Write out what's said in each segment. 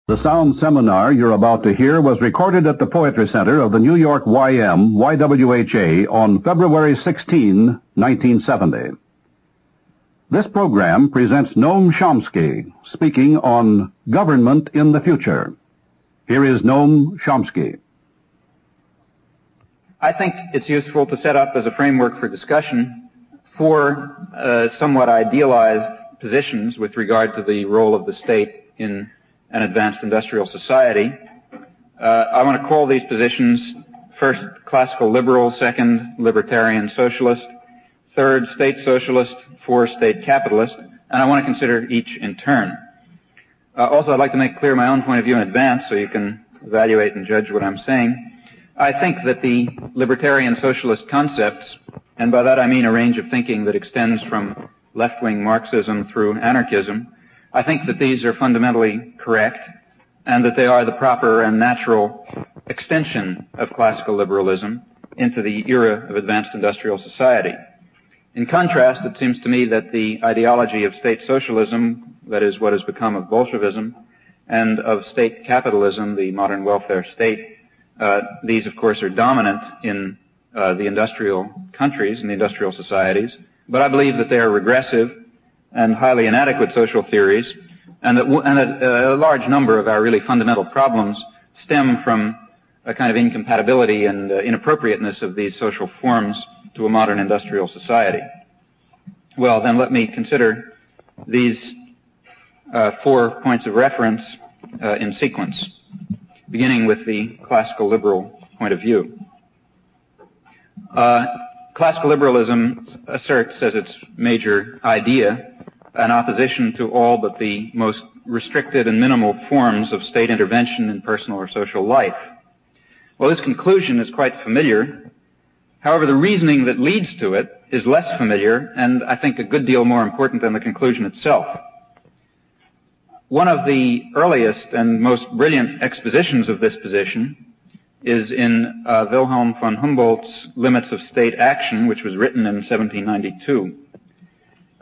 The sound seminar you're about to hear was recorded at the Poetry Center of the New York YWHA on February 16, 1970. This program presents Noam Chomsky speaking on Government in the Future. Here is Noam Chomsky. I think it's useful to set up as a framework for discussion four somewhat idealized positions with regard to the role of the state in an advanced industrial society. I want to call these positions first classical liberal, second libertarian socialist, third state socialist, fourth state capitalist, and I want to consider each in turn. Also, I'd like to make clear my own point of view in advance so you can evaluate and judge what I'm saying. I think that the libertarian socialist concepts, and by that I mean a range of thinking that extends from left-wing Marxism through anarchism, I think that these are fundamentally correct and that they are the proper and natural extension of classical liberalism into the era of advanced industrial society. In contrast, it seems to me that the ideology of state socialism, that is what has become of Bolshevism, and of state capitalism, the modern welfare state, these of course are dominant in the industrial countries and the industrial societies, but I believe that they are regressive and highly inadequate social theories, and that a large number of our really fundamental problems stem from a kind of incompatibility and inappropriateness of these social forms to a modern industrial society. Well, then let me consider these 4 points of reference in sequence, beginning with the classical liberal point of view. Classical liberalism asserts as its major idea an opposition to all but the most restricted and minimal forms of state intervention in personal or social life. Well, this conclusion is quite familiar. However, the reasoning that leads to it is less familiar and I think a good deal more important than the conclusion itself. One of the earliest and most brilliant expositions of this position is in Wilhelm von Humboldt's Limits of State Action, which was written in 1792.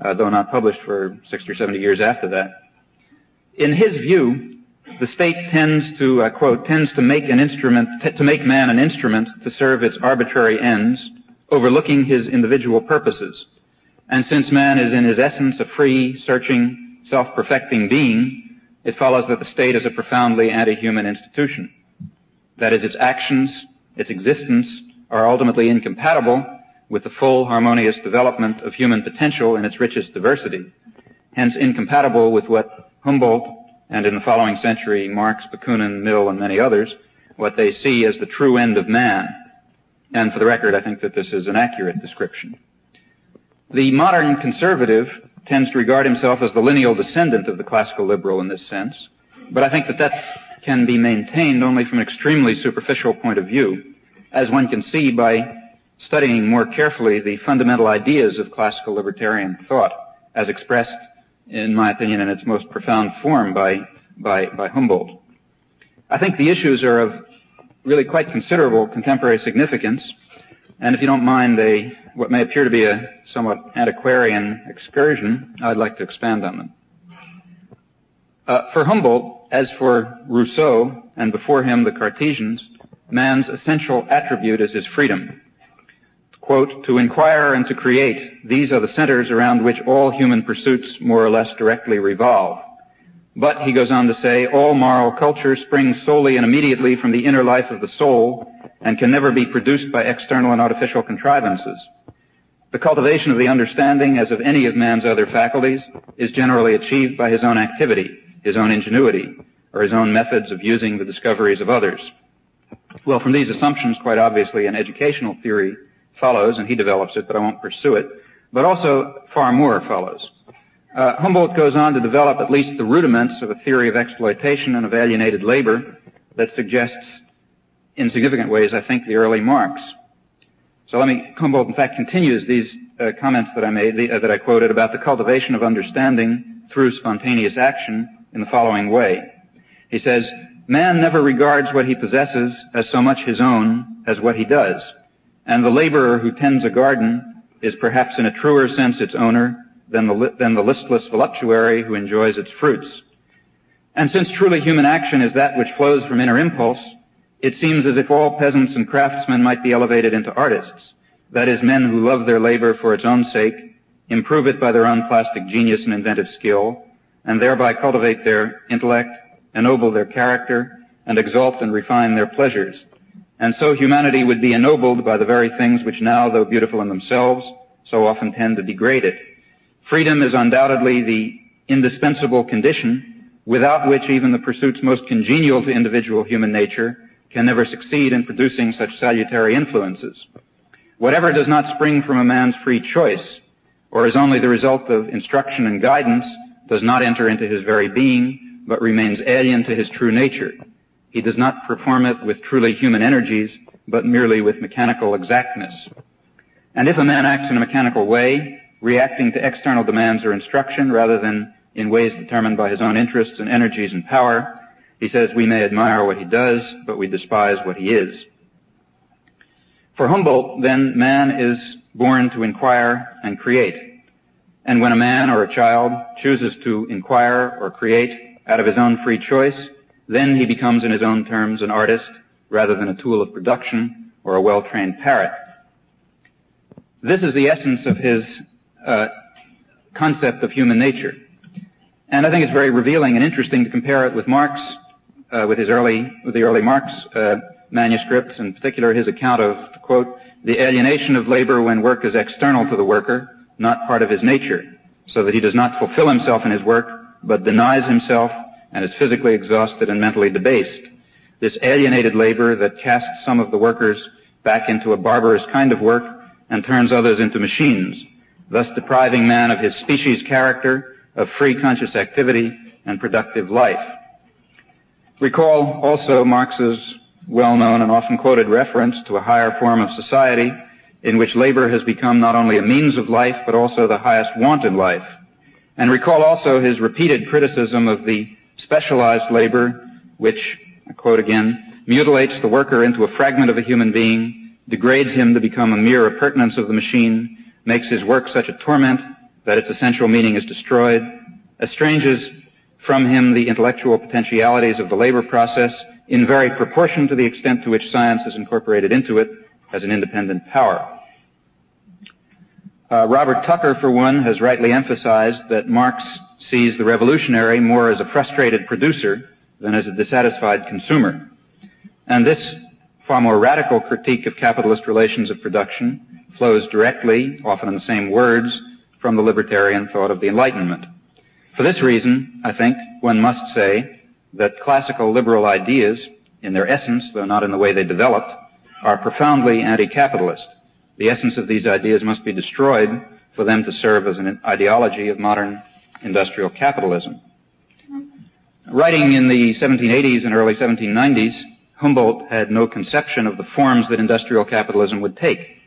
Though not published for 60 or 70 years after that. In his view, the state tends to, quote, tends to make man an instrument to serve its arbitrary ends, overlooking his individual purposes. And since man is in his essence a free, searching, self-perfecting being, it follows that the state is a profoundly anti-human institution. That is, its actions, its existence, are ultimately incompatible with the full harmonious development of human potential in its richest diversity, hence incompatible with what Humboldt, and in the following century Marx, Bakunin, Mill, and many others, what they see as the true end of man. And for the record, I think that this is an accurate description. The modern conservative tends to regard himself as the lineal descendant of the classical liberal in this sense, but I think that that can be maintained only from an extremely superficial point of view, as one can see by studying more carefully the fundamental ideas of classical libertarian thought as expressed, in my opinion, in its most profound form by Humboldt. I think the issues are of really quite considerable contemporary significance, and if you don't mind what may appear to be a somewhat antiquarian excursion, I'd like to expand on them. For Humboldt, as for Rousseau, and before him the Cartesians, man's essential attribute is his freedom. Quote, to inquire and to create, these are the centers around which all human pursuits more or less directly revolve. But, he goes on to say, all moral culture springs solely and immediately from the inner life of the soul and can never be produced by external and artificial contrivances. The cultivation of the understanding, as of any of man's other faculties, is generally achieved by his own activity, his own ingenuity, or his own methods of using the discoveries of others. Well, from these assumptions, quite obviously, an educational theory follows, and he develops it, but I won't pursue it, but also far more follows. Humboldt goes on to develop at least the rudiments of a theory of exploitation and of alienated labor that suggests, in significant ways, I think, the early Marx. So Humboldt, in fact, continues these comments that I made, that I quoted about the cultivation of understanding through spontaneous action in the following way. He says, man never regards what he possesses as so much his own as what he does. And the laborer who tends a garden is perhaps in a truer sense its owner than the listless voluptuary who enjoys its fruits. And since truly human action is that which flows from inner impulse, it seems as if all peasants and craftsmen might be elevated into artists, that is, men who love their labor for its own sake, improve it by their own plastic genius and inventive skill, and thereby cultivate their intellect, ennoble their character, and exalt and refine their pleasures. And so humanity would be ennobled by the very things which now, though beautiful in themselves, so often tend to degrade it. Freedom is undoubtedly the indispensable condition without which even the pursuits most congenial to individual human nature can never succeed in producing such salutary influences. Whatever does not spring from a man's free choice, or is only the result of instruction and guidance, does not enter into his very being, but remains alien to his true nature. He does not perform it with truly human energies, but merely with mechanical exactness. And if a man acts in a mechanical way, reacting to external demands or instruction rather than in ways determined by his own interests and energies and power, he says we may admire what he does, but we despise what he is. For Humboldt, then, man is born to inquire and create. And when a man or a child chooses to inquire or create out of his own free choice, then he becomes in his own terms an artist rather than a tool of production or a well-trained parrot. This is the essence of his concept of human nature. And I think it's very revealing and interesting to compare it with Marx, with the early Marx manuscripts, in particular his account of, quote, the alienation of labor when work is external to the worker, not part of his nature, so that he does not fulfill himself in his work, but denies himself and is physically exhausted and mentally debased. This alienated labor that casts some of the workers back into a barbarous kind of work and turns others into machines, thus depriving man of his species character, of free conscious activity and productive life. Recall also Marx's well-known and often quoted reference to a higher form of society in which labor has become not only a means of life but also the highest want in life. And recall also his repeated criticism of the specialized labor which, I quote again, mutilates the worker into a fragment of a human being, degrades him to become a mere appurtenance of the machine, makes his work such a torment that its essential meaning is destroyed, estranges from him the intellectual potentialities of the labor process in very proportion to the extent to which science is incorporated into it as an independent power. Robert Tucker, for one, has rightly emphasized that Marx sees the revolutionary more as a frustrated producer than as a dissatisfied consumer. And this far more radical critique of capitalist relations of production flows directly, often in the same words, from the libertarian thought of the Enlightenment. For this reason, I think one must say that classical liberal ideas, in their essence, though not in the way they developed, are profoundly anti-capitalist. The essence of these ideas must be destroyed for them to serve as an ideology of modern industrial capitalism. Writing in the 1780s and early 1790s, Humboldt had no conception of the forms that industrial capitalism would take.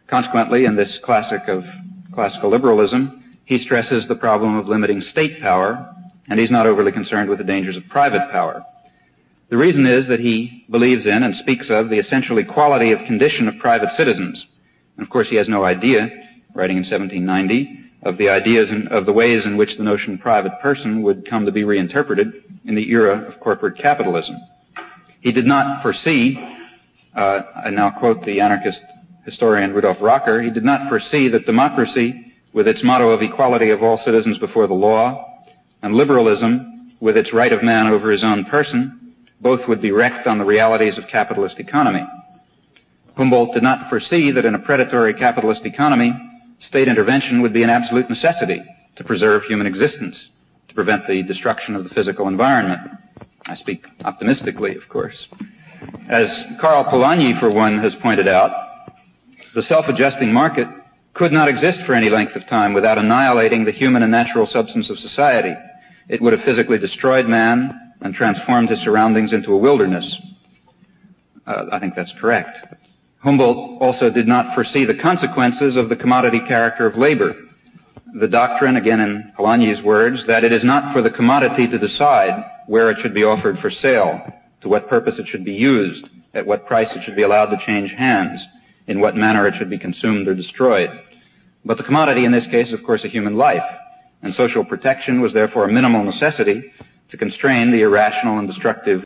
Consequently, in this classic of classical liberalism, he stresses the problem of limiting state power, and he's not overly concerned with the dangers of private power. The reason is that he believes in and speaks of the essential equality of condition of private citizens. And of course he has no idea, writing in 1790, of the ideas and of the ways in which the notion private person would come to be reinterpreted in the era of corporate capitalism. He did not foresee, I now quote the anarchist historian Rudolf Rocker, he did not foresee that democracy, with its motto of equality of all citizens before the law, and liberalism, with its right of man over his own person, both would be wrecked on the realities of capitalist economy. Humboldt did not foresee that in a predatory capitalist economy, state intervention would be an absolute necessity to preserve human existence, to prevent the destruction of the physical environment. I speak optimistically, of course. As Karl Polanyi, for one, has pointed out, the self-adjusting market could not exist for any length of time without annihilating the human and natural substance of society. It would have physically destroyed man and transformed his surroundings into a wilderness. I think that's correct. Humboldt also did not foresee the consequences of the commodity character of labor. The doctrine, again in Polanyi's words, that it is not for the commodity to decide where it should be offered for sale, to what purpose it should be used, at what price it should be allowed to change hands, in what manner it should be consumed or destroyed. But the commodity in this case is, of course, a human life, and social protection was therefore a minimal necessity to constrain the irrational and destructive